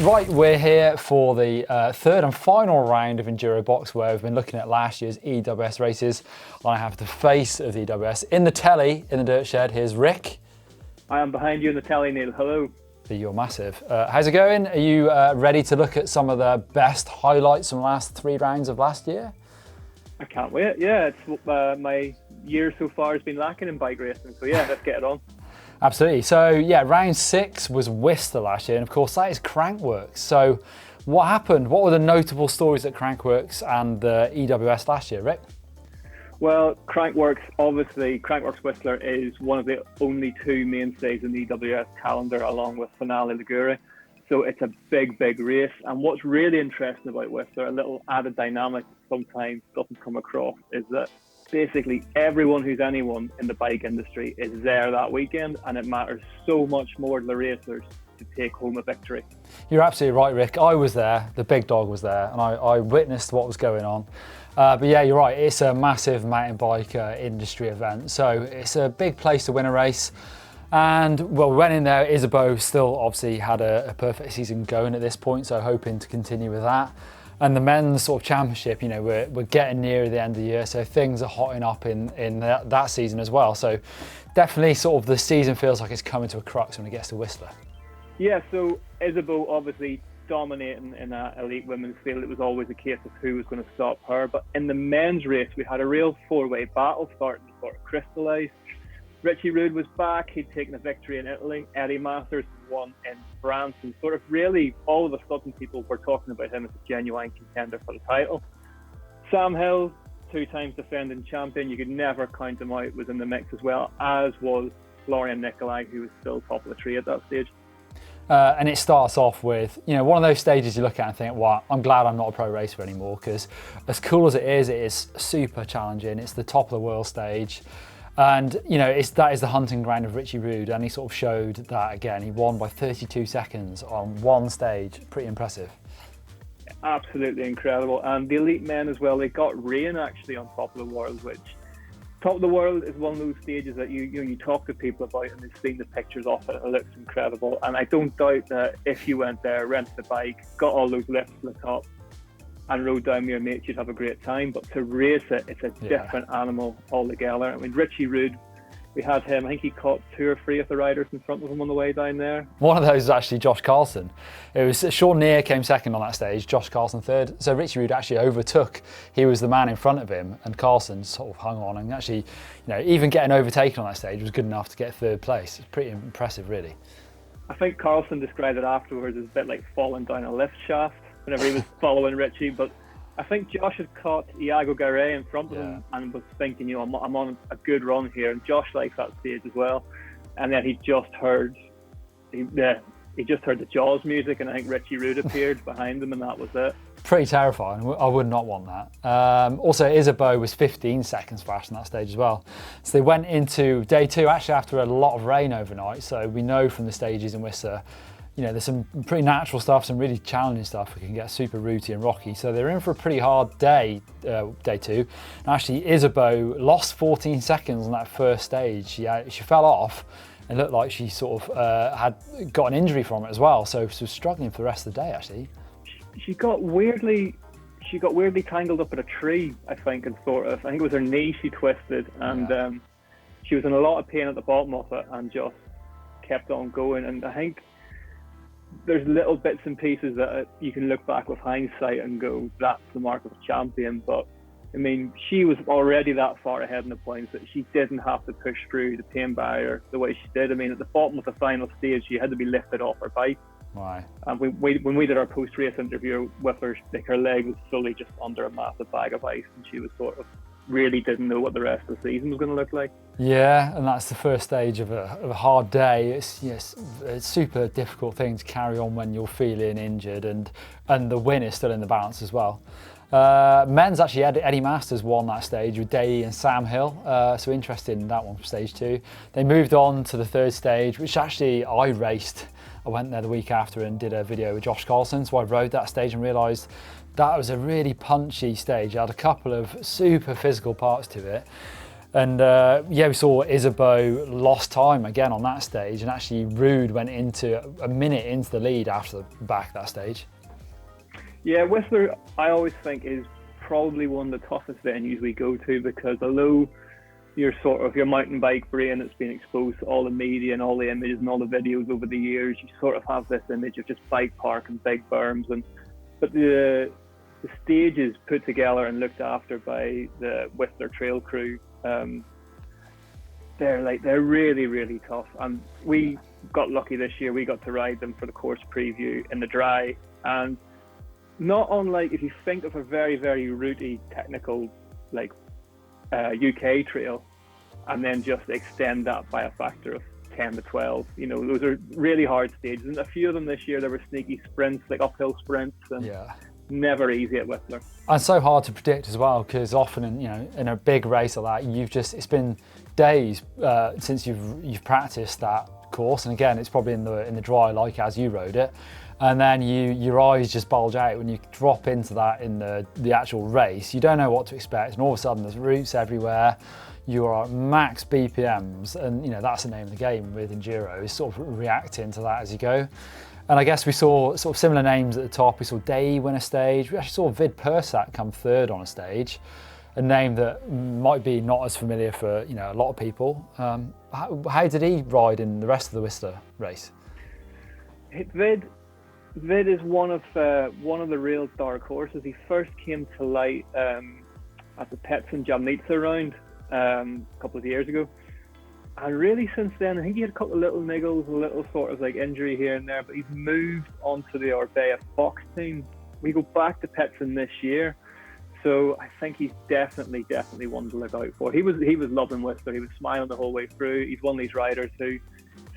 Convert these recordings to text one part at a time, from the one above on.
Right, we're here for the third and final round of Endurobox, where we've been looking at last year's EWS races. I have the face of the EWS in the telly, in the dirt shed. Here's Rick. I am behind you in the telly, Neil. Hello. You're massive. How's it going? Are you ready to look at some of the best highlights from the last 3 rounds of last year? I can't wait. Yeah, it's my year so far has been lacking in bike racing. So yeah, let's get it on. Absolutely. So yeah, round 6 was Whistler last year, and of course that is Crankworx. So what happened? What were the notable stories at Crankworx and the EWS last year, Rick? Well, Crankworx Whistler is one of the only 2 mainstays in the EWS calendar, along with Finale Ligure. So it's a big race. And what's really interesting about Whistler, a little added dynamic sometimes doesn't come across, is that basically everyone who's anyone in the bike industry is there that weekend, and it matters so much more to the racers to take home a victory. You're absolutely right, Rick. I was there, the big dog was there, and I witnessed what was going on. But yeah, you're right, it's a massive mountain bike industry event, so it's a big place to win a race. And well, we went in there, Isabeau still obviously had a perfect season going at this point, so hoping to continue with that. And the men's sort of championship, you know, we're getting near the end of the year, so things are hotting up in that season as well. So definitely sort of the season feels like it's coming to a crux when it gets to Whistler. Yeah, so Isabeau obviously dominating in that elite women's field. It was always a case of who was going to stop her. But in the men's race, we had a real 4-way battle starting to sort of crystallise. Richie Rude was back. He'd taken a victory in Italy. Eddie Masters won in France, and sort of really all of a sudden people were talking about him as a genuine contender for the title. Sam Hill, 2 times defending champion, you could never count him out, was in the mix as well, as was Florian Nicolai, who was still top of the tree at that stage. And it starts off with, you know, one of those stages you look at and think, well, I'm glad I'm not a pro racer anymore, because as cool as it is super challenging. It's the top of the world stage. And, you know, that is the hunting ground of Richie Rude, and he sort of showed that again. He won by 32 seconds on one stage. Pretty impressive. Absolutely incredible. And the elite men as well, they got rain actually on top of the world, which top of the world is one of those stages that you talk to people about and they've seen the pictures of it. It looks incredible. And I don't doubt that if you went there, rented the bike, got all those lifts to the top, and rode down with your mates, you'd have a great time. But to race it, it's a different animal altogether. I mean, Richie Rude, we had him, I think he caught 2 or 3 of the riders in front of him on the way down there. One of those is actually Josh Carlson. It was Sean Neer came second on that stage, Josh Carlson third. So Richie Rude actually overtook. He was the man in front of him, and Carlson sort of hung on, and actually, you know, even getting overtaken on that stage was good enough to get 3rd place. It's pretty impressive, really. I think Carlson described it afterwards as a bit like falling down a lift shaft whenever he was following Richie. But I think Josh had caught Iago Garay in front of him and was thinking, you know, I'm on a good run here. And Josh likes that stage as well. And then he just heard the Jaws music, and I think Richie Rude appeared behind him, and that was it. Pretty terrifying. I would not want that. Also, Isabeau was 15 seconds faster on that stage as well. So they went into day 2 actually after a lot of rain overnight. So we know from the stages in Whistler, you know, there's some pretty natural stuff, some really challenging stuff. We can get super rooty and rocky. So they're in for a pretty hard day, day 2. And actually, Isabeau lost 14 seconds on that first stage. She fell off. It looked like she sort of had got an injury from it as well. So she was struggling for the rest of the day, actually. She got weirdly tangled up in a tree, I think, and I think it was her knee she twisted, and she was in a lot of pain at the bottom of it and just kept on going. And I think there's little bits and pieces that you can look back with hindsight and go, that's the mark of a champion. But I mean, she was already that far ahead in the points that she didn't have to push through the pain barrier the way she did. I mean, at the bottom of the final stage, she had to be lifted off her bike. Right. And when we did our post-race interview with her, like, her leg was fully just under a massive bag of ice, and she was sort of really didn't know what the rest of the season was going to look like. Yeah, and that's the first stage of a hard day. It's a super difficult thing to carry on when you're feeling injured, and the win is still in the balance as well. Men's actually, Eddie Masters won that stage with Day and Sam Hill, so interested in that one for stage 2. They moved on to the 3rd stage, which actually I raced. I went there the week after and did a video with Josh Carlson, so I rode that stage and realised that was a really punchy stage. It had a couple of super physical parts to it. And yeah, we saw Isabeau lost time again on that stage, and actually Ruud went into a minute into the lead after the back that stage. Yeah, Whistler, I always think, is probably one of the toughest venues we go to, because although your mountain bike brain that's been exposed to all the media and all the images and all the videos over the years, you sort of have this image of just bike park and big berms, but the stages put together and looked after by the Whistler Trail crew, they're really, really tough. And we got lucky this year. We got to ride them for the course preview in the dry, and not unlike, if you think of a very, very rooty technical like UK trail, and then just extend that by a factor of 10 to 12. You know, those are really hard stages, and a few of them this year, there were sneaky sprints, like uphill sprints, and never easy at Whistler. And so hard to predict as well, because often in a big race like that, it's been days since you've practiced that course, and again, it's probably in the dry, like as you rode it, and then your eyes just bulge out when you drop into that in the actual race. You don't know what to expect, and all of a sudden there's roots everywhere. You are at max BPMs, and that's the name of the game with enduro, is sort of reacting to that as you go. And I guess we saw sort of similar names at the top. We saw Day win a stage. We actually saw Vid Persat come third on a stage, a name that might be not as familiar for a lot of people. How did he ride in the rest of the Whistler race? Vid is one of the real dark horses. He first came to light at the Pets and Jamnitsa round a couple of years ago, and really since then, I think he had a couple of little niggles, a little sort of like injury here and there, but he's moved onto the Orbea Fox team. We go back to Petson this year, so I think he's definitely one to look out for. He was loving Whistler. He was smiling the whole way through. He's one of these riders who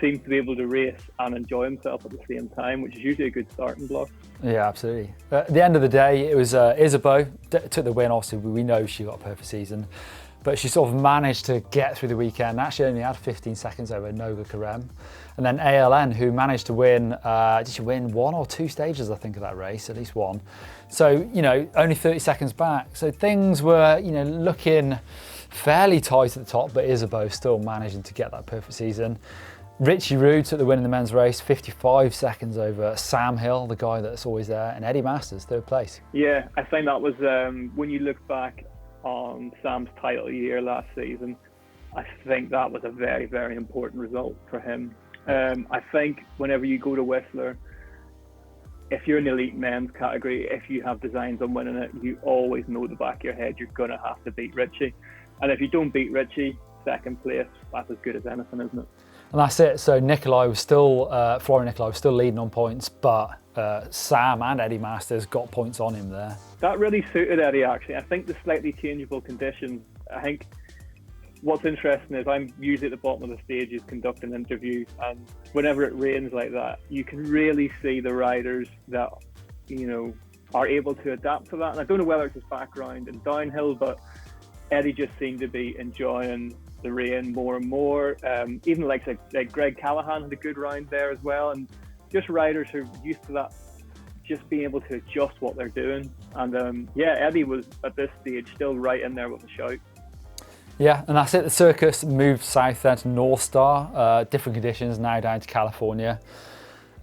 seems to be able to race and enjoy himself at the same time, which is usually a good starting block. Yeah, absolutely. At the end of the day, it was Isabeau took the win. Obviously, we know she got a perfect season, but she sort of managed to get through the weekend. Actually only had 15 seconds over Noga Karem. And then ALN, who managed to win, did she win 1 or 2 stages, I think, of that race, at least one. So, only 30 seconds back. So things were, looking fairly tight at the top, but Isabeau still managing to get that perfect season. Richie Ruud took the win in the men's race, 55 seconds over Sam Hill, the guy that's always there, and Eddie Masters, 3rd place. Yeah, I think that was, when you look back on Sam's title year last season, I think that was a very, very important result for him. I think whenever you go to Whistler, if you're in the elite men's category, if you have designs on winning it, you always know at the back of your head you're going to have to beat Richie. And if you don't beat Richie, 2nd place, that's as good as anything, isn't it? And that's it. So Nikolai was still, Florian Nikolai was still leading on points, but Sam and Eddie Masters got points on him there. That really suited Eddie, actually. I think the slightly changeable conditions, I think what's interesting is I'm usually at the bottom of the stages conducting interviews, and whenever it rains like that, you can really see the riders that, are able to adapt to that. And I don't know whether it's his background in downhill, but Eddie just seemed to be enjoying the rain more and more. Even like Greg Callahan had a good round there as well, and just riders who are used to that, just being able to adjust what they're doing. And Eddie was at this stage still right in there with a shout. Yeah, and that's it. The circus moved south then to Northstar. Different conditions now down to California.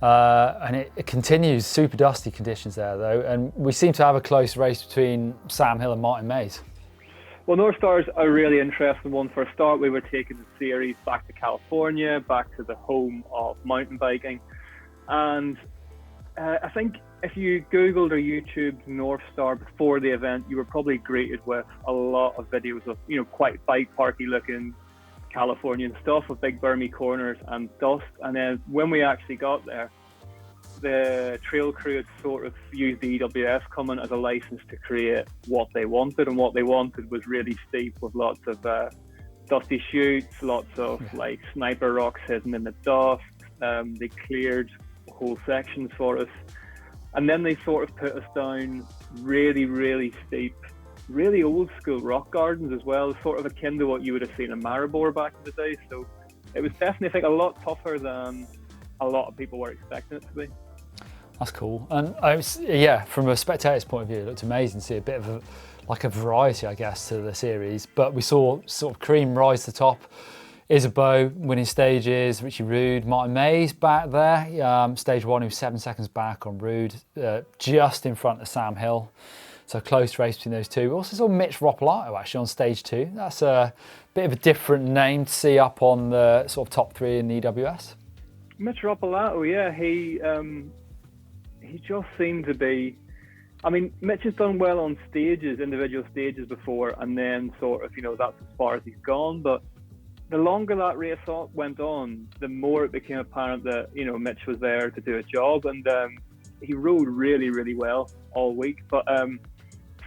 And it continues, super dusty conditions there though, and we seem to have a close race between Sam Hill and Martin Mays. Well, Northstar's a really interesting one. For a start, we were taking the series back to California, back to the home of mountain biking. And I think if you Googled or YouTubed Northstar before the event, you were probably greeted with a lot of videos of, quite bike parky looking Californian stuff with big bermy corners and dust. And then when we actually got there, the trail crew had sort of used the EWS coming as a license to create what they wanted, and what they wanted was really steep with lots of dusty chutes, lots of like sniper rocks hidden in the dust. They cleared whole sections for us, and then they sort of put us down really, really steep, really old school rock gardens as well, sort of akin to what you would have seen in Maribor back in the day. So it was definitely, I think, a lot tougher than a lot of people were expecting it to be. That's cool. And from a spectator's point of view, it looked amazing to see a bit of like a variety, I guess, to the series. But we saw sort of cream rise to the top. Isabeau winning stages, Richie Rude, Martin Mays back there. Stage 1, he was 7 seconds back on Rude, just in front of Sam Hill. So close race between those two. We also saw Mitch Roppolato actually on stage 2. That's a bit of a different name to see up on the sort of top 3 in the EWS. Mitch Roppolato, yeah, he just seemed to be. I mean, Mitch has done well on stages, individual stages before, and then sort of, that's as far as he's gone. But the longer that race went on, the more it became apparent that, Mitch was there to do a job, and he rode really, really well all week. But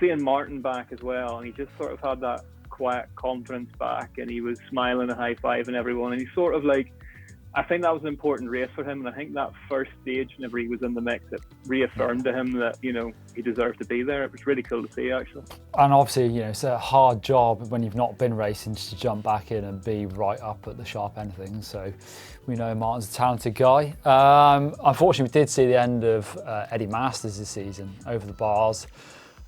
seeing Martin back as well, and he just sort of had that quiet confidence back, and he was smiling and high-fiving everyone, and he sort of I think that was an important race for him, and I think that first stage, whenever he was in the mix, it reaffirmed to him that, he deserved to be there. It was really cool to see, actually. And obviously, it's a hard job when you've not been racing just to jump back in and be right up at the sharp end of things. So we know Martin's a talented guy. Unfortunately, we did see the end of Eddie Masters this season over the bars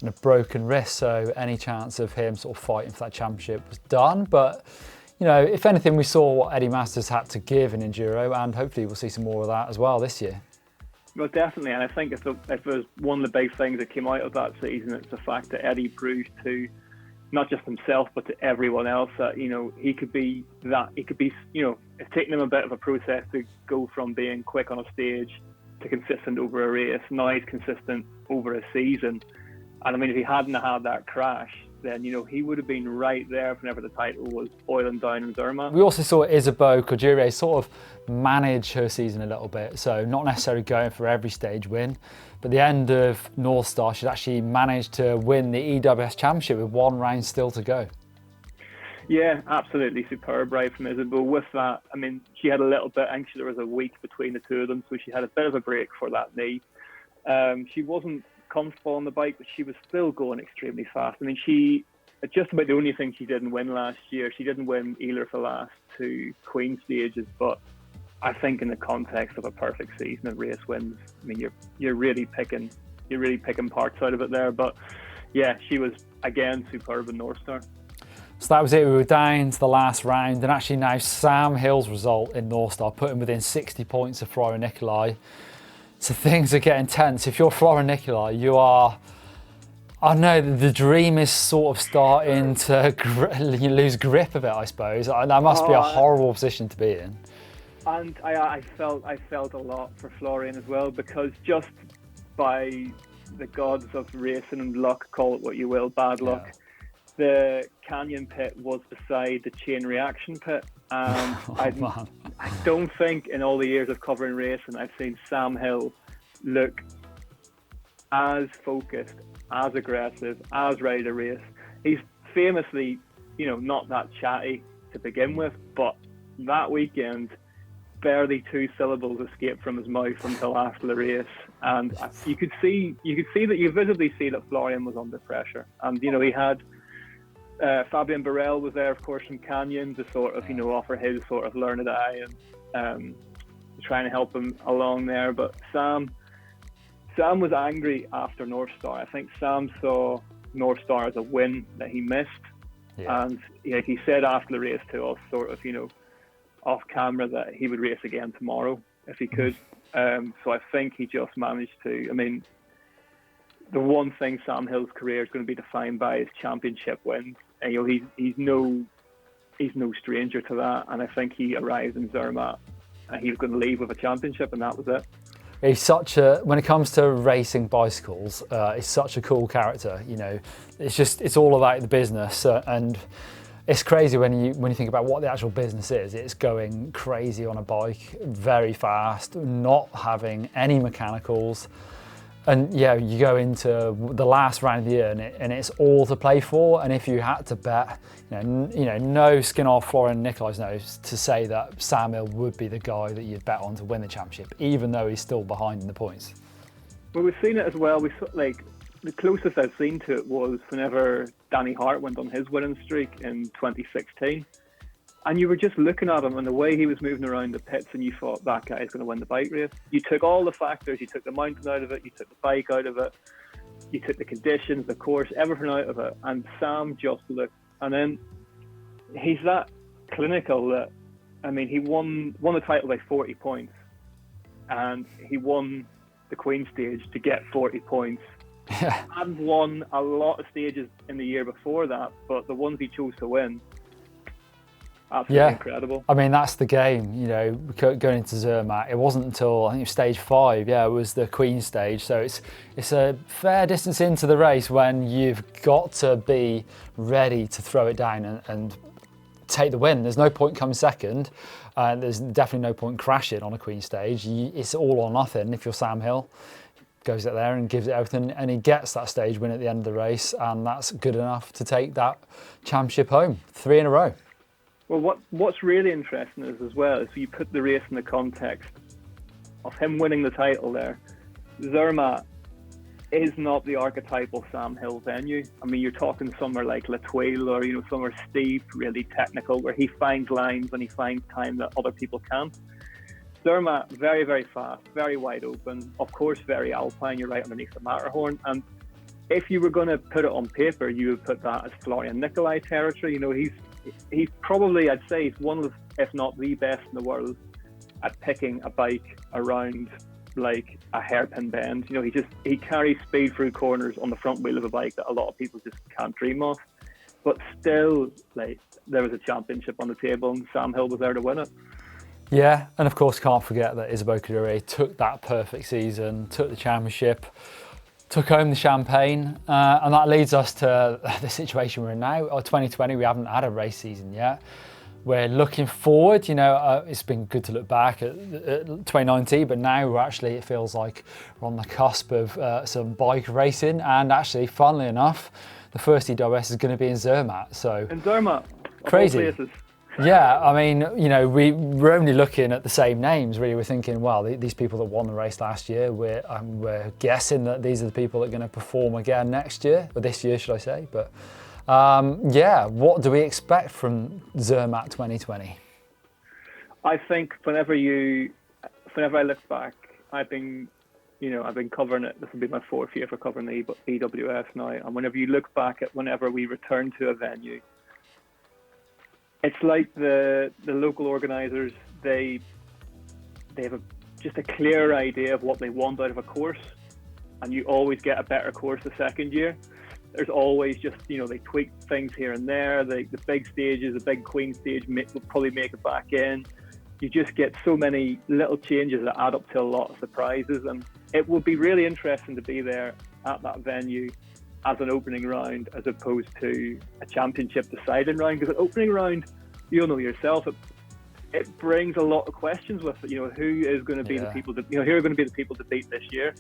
and a broken wrist. So any chance of him sort of fighting for that championship was done. But if anything, we saw what Eddie Masters had to give in Enduro, and hopefully we'll see some more of that as well this year. Well, definitely, and I think if there's one of the big things that came out of that season, it's the fact that Eddie proved to not just himself, but to everyone else that, he could be that, it's taken him a bit of a process to go from being quick on a stage to consistent over a race. Now he's consistent over a season. And I mean, if he hadn't had that crash, then, he would have been right there whenever the title was oiling down in Zermatt. We also saw Isabeau Cordiere sort of manage her season a little bit. So not necessarily going for every stage win, but the end of Northstar, she'd actually managed to win the EWS Championship with 1 round still to go. Yeah, absolutely superb ride from Isabeau. With that, I mean, she had a little bit, I think there was a week between the two of them, so she had a bit of a break for that knee. She wasn't comfortable on the bike, but she was still going extremely fast. I mean, just about the only thing she didn't win last year. She didn't win either for the last 2 Queen stages, but I think in the context of a perfect season of race wins, I mean, you're really picking parts out of it there. But yeah, she was again superb in Northstar. So that was it. We were down to the last round, and actually now Sam Hill's result in Northstar put him within 60 points of Florian Nicolai. So things are getting tense. If you're Florian Nicolai, you are. I know the dream is sort of starting to lose grip of it, I suppose. That must be a horrible position to be in. And I felt a lot for Florian as well, because just by the gods of racing and luck, call it what you will, bad luck, the canyon pit was beside the chain reaction pit. And I don't think in all the years of covering racing I've seen Sam Hill look as focused, as aggressive, as ready to race. He's famously, not that chatty to begin with, but that weekend barely 2 syllables escaped from his mouth until after the race, and you could visibly see that Florian was under pressure. And he had Fabian Burrell was there, of course, from Canyon to sort of offer his sort of learned eye and trying to help him along there. But Sam was angry after Northstar. I think Sam saw Northstar as a win that he missed, and he said after the race to us, sort of off camera, that he would race again tomorrow if he could. So I think he just managed to. I mean, the one thing Sam Hill's career is going to be defined by is championship wins. And, he's no stranger to that. And I think he arrived in Zermatt and he was going to leave with a championship, and that was it. He's when it comes to racing bicycles, he's such a cool character. It's all about the business, and it's crazy when you think about what the actual business is. It's going crazy on a bike, very fast, not having any mechanicals. And you go into the last round of the year and it's all to play for. And if you had to bet, no skin off Florian Nicolai's nose to say that Sam Hill would be the guy that you'd bet on to win the championship, even though he's still behind in the points. Well, we've seen it as well. The closest I've seen to it was whenever Danny Hart went on his winning streak in 2016. And you were just looking at him and the way he was moving around the pits, and you thought, that guy is going to win the bike race. You took all the factors, you took the mountain out of it, you took the bike out of it, you took the conditions, the course, everything out of it, and Sam just looked. And then he's that clinical that, I mean, he won the title by 40 points, and he won the Queen stage to get 40 points. Yeah. Hadn't won a lot of stages in the year before that, but the ones he chose to win, absolutely incredible. I mean, that's the game, you know, going into Zermatt. It wasn't until, I think it was stage 5, it was the Queen stage. So it's a fair distance into the race when you've got to be ready to throw it down and take the win. There's no point coming second. There's definitely no point crashing on a Queen stage. It's all or nothing if you're Sam Hill. Goes out there and gives it everything, and he gets that stage win at the end of the race, and that's good enough to take that championship home, 3 in a row. Well, what's really interesting is as well is you put the race in the context of him winning the title there. Zermatt is not the archetypal Sam Hill venue. I mean, you're talking somewhere like La Tuile or, you know, somewhere steep, really technical, where he finds lines and he finds time that other people can't. Zermatt, very, very fast, very wide open, of course, very alpine. You're right underneath the Matterhorn. And if you were going to put it on paper, you would put that as Florian Nicolai territory. You know, he's probably, I'd say, he's one of, if not the best in the world at picking a bike around like a hairpin bend. You know, he carries speed through corners on the front wheel of a bike that a lot of people just can't dream of. But still, like, there was a championship on the table and Sam Hill was there to win it. Yeah, and of course can't forget that Isabeau Cadure took that perfect season, took the championship, took home the champagne, and that leads us to the situation we're in now. 2020, we haven't had a race season yet. We're looking forward, you know, it's been good to look back at 2019, but now it feels like we're on the cusp of some bike racing, and actually, funnily enough, the first EWS is going to be in Zermatt. So in Zermatt, crazy. Yeah, I mean, you know, we're only looking at the same names, really. We're thinking, well, these people that won the race last year, we're guessing that these are the people that are going to perform again next year, or this year, should I say. But what do we expect from Zermatt 2020? I think whenever I look back, I've been covering it. This will be my 4th year for covering the EWS now. And whenever you look back at whenever we return to a venue, it's like the local organisers, they have just a clear idea of what they want out of a course, and you always get a better course the second year. There's always just, you know, they tweak things here and there. The big stages, the big Queen stage will probably make it back in. You just get so many little changes that add up to a lot of surprises, and it would be really interesting to be there at that venue as an opening round as opposed to a championship deciding round, because an opening round, you'll know yourself, it brings a lot of questions with it. You know, who is going to be the people that, you know, who are going to be the people to beat this year?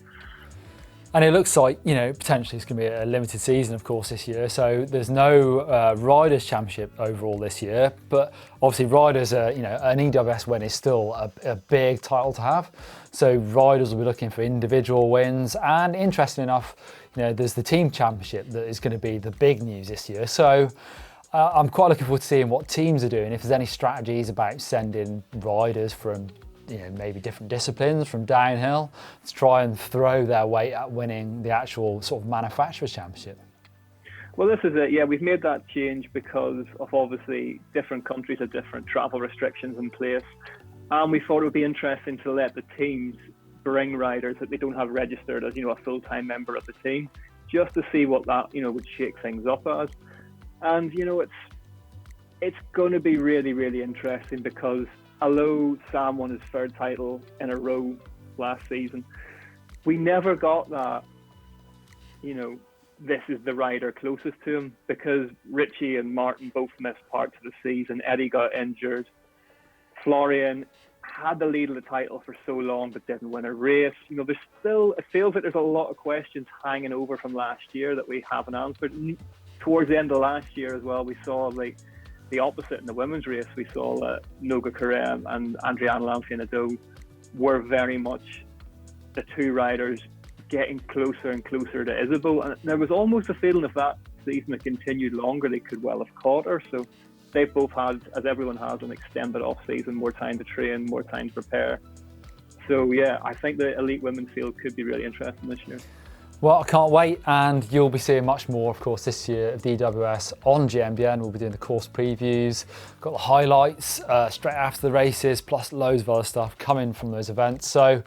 And it looks like, you know, potentially it's going to be a limited season, of course, this year. So there's no Riders' Championship overall this year. But obviously Riders, you know, an EWS win is still a big title to have. So Riders will be looking for individual wins. And interesting enough, you know, there's the Team Championship that is going to be the big news this year. So I'm quite looking forward to seeing what teams are doing. If there's any strategies about sending riders from, you know, maybe different disciplines from downhill to try and throw their weight at winning the actual sort of manufacturers championship. Well, this is it. Yeah, we've made that change because of obviously different countries have different travel restrictions in place, and we thought it would be interesting to let the teams bring riders that they don't have registered as, you know, a full-time member of the team, just to see what that, you know, would shake things up as. And, you know, it's going to be really, really interesting because although Sam won his 3rd title in a row last season, we never got that, you know, this is the rider closest to him, because Richie and Martin both missed parts of the season. Eddie got injured. Florian had the lead of the title for so long but didn't win a race. You know, there's still, it feels like there's a lot of questions hanging over from last year that we haven't answered. Towards the end of last year as well, we saw like the opposite in the women's race. We saw that Noga Carem and Adriana Lanfianado were very much the two riders getting closer and closer to Isabeau. And there was almost a feeling if that season had continued longer, they could well have caught her. So they've both had, as everyone has, an extended off-season, more time to train, more time to prepare. So yeah, I think the elite women's field could be really interesting this year. Well, I can't wait, and you'll be seeing much more, of course, this year of DWS on GMBN. We'll be doing the course previews, got the highlights straight after the races, plus loads of other stuff coming from those events. So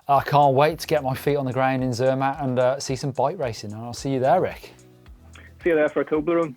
I can't wait to get my feet on the ground in Zermatt and see some bike racing, and I'll see you there, Rick. See you there for a Toblerone.